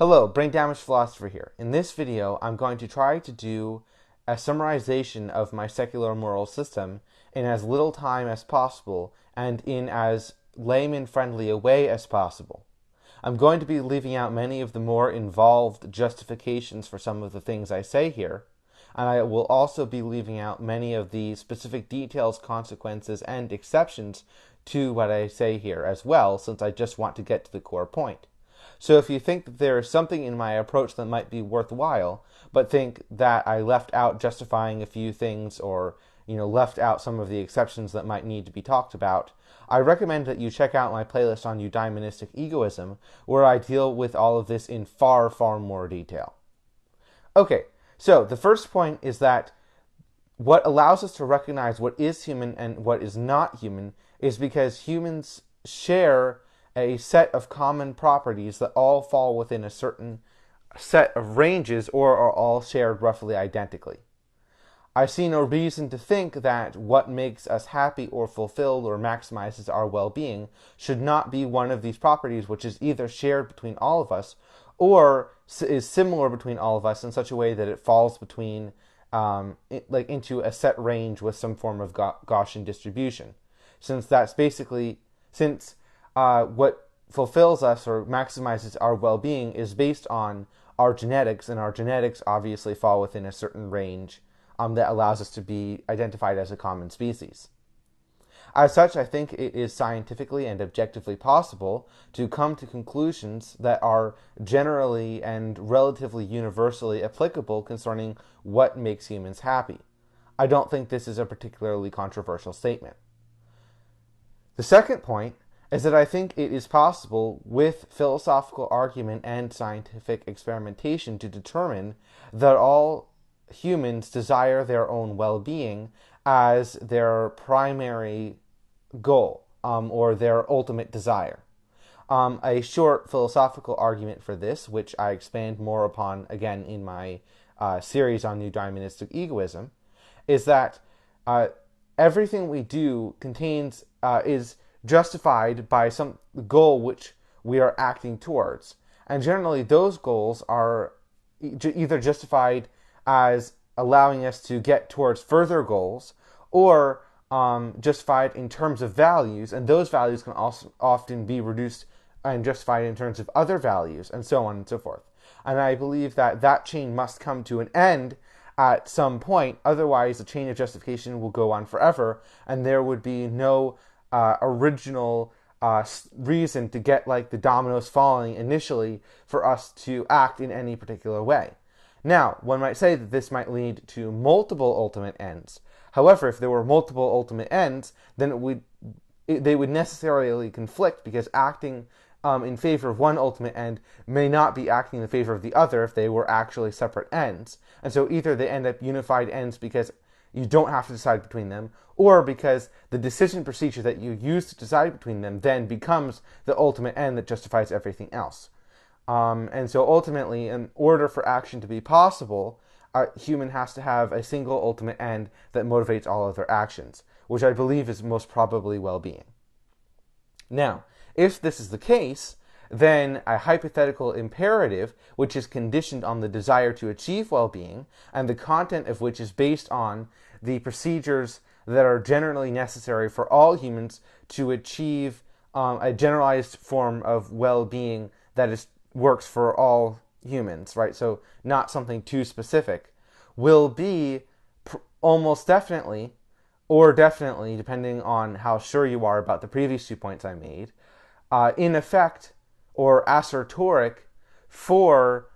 Hello, Brain Damage Philosopher here. In this video, I'm going to try to do a summarization of my secular moral system in as little time as possible and in as layman-friendly a way as possible. I'm going to be leaving out many of the more involved justifications for some of the things I say here, and I will also be leaving out many of the specific details, consequences, and exceptions to what I say here as well, since I just want to get to the core point. So if you think that there is something in my approach that might be worthwhile, but think that I left out justifying a few things or left out some of the exceptions that might need to be talked about, I recommend that you check out my playlist on eudaimonistic egoism, where I deal with all of this in far, far more detail. Okay, so the first point is that what allows us to recognize what is human and what is not human is because humans share a set of common properties that all fall within a certain set of ranges or are all shared roughly identically. I see no reason to think that what makes us happy or fulfilled or maximizes our well-being should not be one of these properties which is either shared between all of us or is similar between all of us in such a way that it falls between into a set range with some form of Gaussian distribution. Since what fulfills us or maximizes our well-being is based on our genetics, and our genetics obviously fall within a certain range that allows us to be identified as a common species. As such, I think it is scientifically and objectively possible to come to conclusions that are generally and relatively universally applicable concerning what makes humans happy. I don't think this is a particularly controversial statement. The second point is that I think it is possible with philosophical argument and scientific experimentation to determine that all humans desire their own well-being as their primary goal, or their ultimate desire. A short philosophical argument for this, which I expand more upon again in my series on eudaimonistic egoism, is that everything we do is justified by some goal which we are acting towards. And generally those goals are either justified as allowing us to get towards further goals or justified in terms of values, and those values can also often be reduced and justified in terms of other values, and so on and so forth. And I believe that that chain must come to an end at some point, otherwise the chain of justification will go on forever, and there would be no original reason to get the dominoes falling initially for us to act in any particular way. Now, one might say that this might lead to multiple ultimate ends. However, if there were multiple ultimate ends, then they would necessarily conflict, because acting in favor of one ultimate end may not be acting in favor of the other if they were actually separate ends. And so either they end up unified ends because you don't have to decide between them, or because the decision procedure that you use to decide between them then becomes the ultimate end that justifies everything else. And so ultimately, in order for action to be possible, a human has to have a single ultimate end that motivates all other actions, which I believe is most probably well-being. Now, if this is the case, then a hypothetical imperative, which is conditioned on the desire to achieve well-being, and the content of which is based on the procedures that are generally necessary for all humans to achieve a generalized form of well-being that works for all humans, right? So not something too specific, will be almost definitely, or definitely, depending on how sure you are about the previous 2 points I made, in effect or assertoric for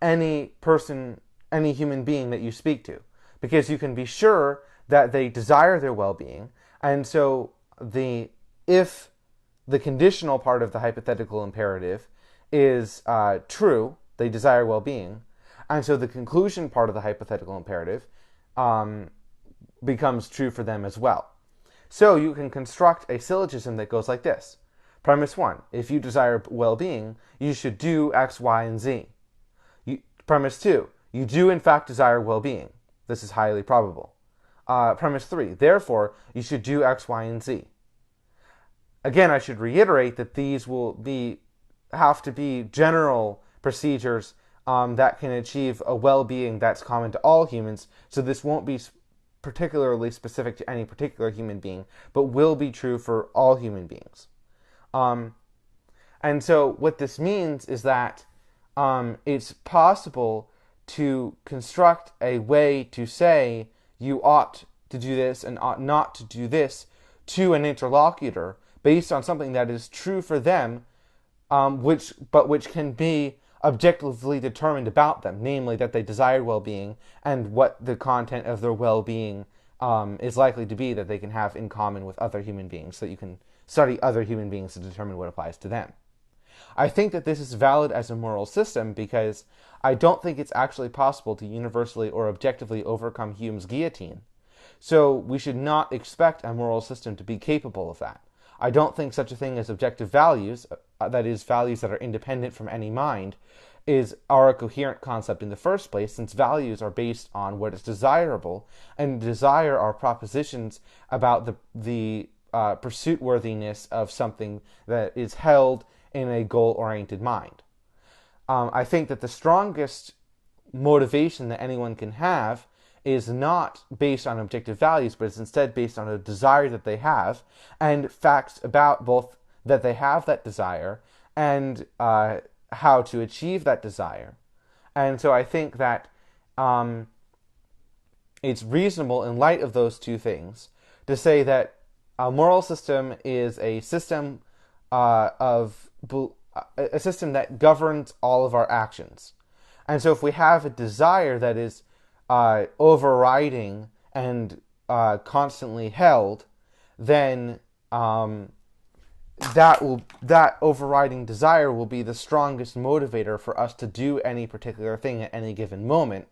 any person, any human being that you speak to, because you can be sure that they desire their well-being, and so if the conditional part of the hypothetical imperative is true, they desire well-being, and so the conclusion part of the hypothetical imperative becomes true for them as well. So you can construct a syllogism that goes like this. Premise 1, if you desire well-being, you should do X, Y, and Z. Premise 2, you do in fact desire well-being. This is highly probable. Premise 3, therefore, you should do X, Y, and Z. Again, I should reiterate that these will have to be general procedures that can achieve a well-being that's common to all humans. So this won't be particularly specific to any particular human being, but will be true for all human beings. And so what this means is that it's possible to construct a way to say you ought to do this and ought not to do this to an interlocutor based on something that is true for them, which can be objectively determined about them, namely that they desire well-being and what the content of their well-being is likely to be that they can have in common with other human beings, so that you can study other human beings to determine what applies to them. I think that this is valid as a moral system because I don't think it's actually possible to universally or objectively overcome Hume's guillotine. So we should not expect a moral system to be capable of that. I don't think such a thing as objective values, that is, values that are independent from any mind, are a coherent concept in the first place, since values are based on what is desirable, and desire are propositions about the pursuit worthiness of something that is held in a goal-oriented mind. I think that the strongest motivation that anyone can have is not based on objective values, but is instead based on a desire that they have, and facts about both that they have that desire and how to achieve that desire. And so I think that it's reasonable in light of those two things to say that a moral system is a system a system that governs all of our actions. And so if we have a desire that is overriding and constantly held, then that overriding desire will be the strongest motivator for us to do any particular thing at any given moment.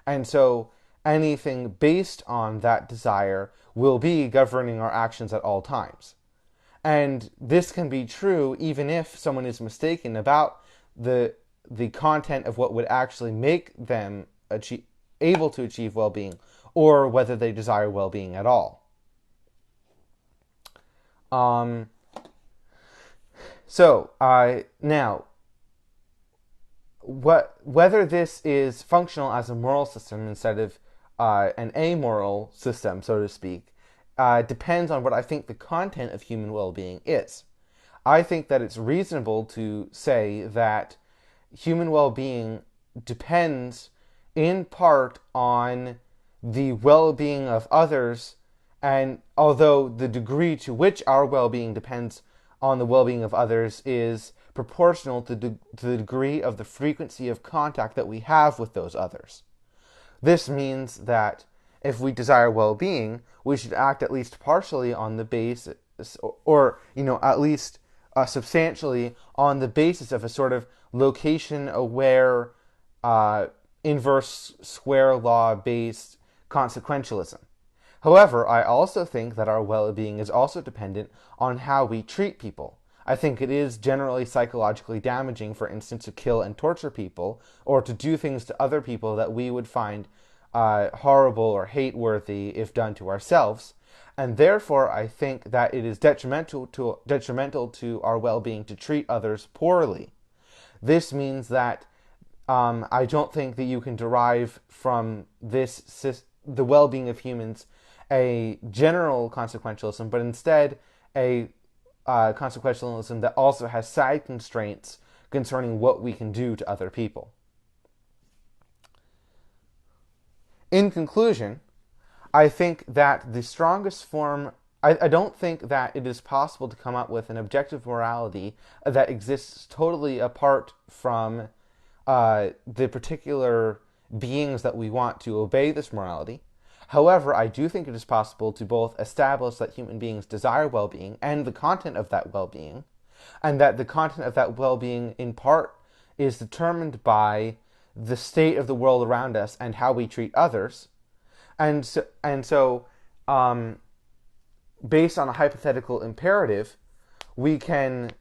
And so anything based on that desire will be governing our actions at all times. And this can be true even if someone is mistaken about the content of what would actually make them able to achieve well-being, or whether they desire well-being at all. Now, whether this is functional as a moral system instead of an amoral system, so to speak, depends on what I think the content of human well-being is. I think that it's reasonable to say that human well-being depends in part on the well-being of others, and although the degree to which our well-being depends on the well-being of others is proportional to the degree of the frequency of contact that we have with those others. This means that if we desire well-being, we should act at least partially on the basis, or at least substantially on the basis of a sort of location-aware, inverse square law-based consequentialism. However, I also think that our well-being is also dependent on how we treat people. I think it is generally psychologically damaging, for instance, to kill and torture people, or to do things to other people that we would find horrible or hate-worthy if done to ourselves. And therefore, I think that it is detrimental to our well-being to treat others poorly. This means that I don't think that you can derive from the well-being of humans a general consequentialism, but instead a consequentialism that also has side constraints concerning what we can do to other people. In conclusion, I think that the strongest form, I don't think that it is possible to come up with an objective morality that exists totally apart from the particular beings that we want to obey this morality. However, I do think it is possible to both establish that human beings desire well-being and the content of that well-being, and that the content of that well-being in part is determined by the state of the world around us and how we treat others. And so based on a hypothetical imperative, we can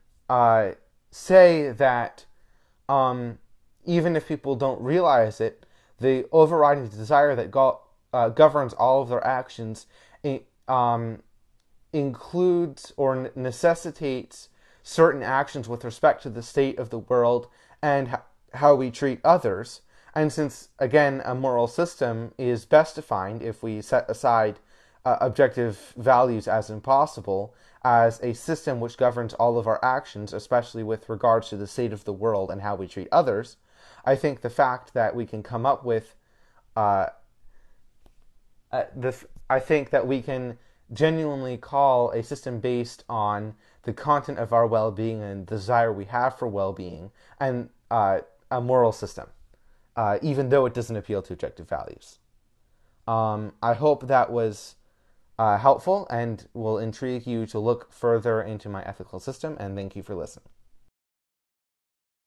say that even if people don't realize it, the overriding desire that governs all of their actions includes or necessitates certain actions with respect to the state of the world and how we treat others. And since, again, a moral system is best defined if we set aside objective values as impossible, as a system which governs all of our actions, especially with regards to the state of the world and how we treat others, I think the fact that we can come up with I think that we can genuinely call a system based on the content of our well-being and desire we have for well-being and a moral system, even though it doesn't appeal to objective values. I hope that was helpful and will intrigue you to look further into my ethical system, and thank you for listening.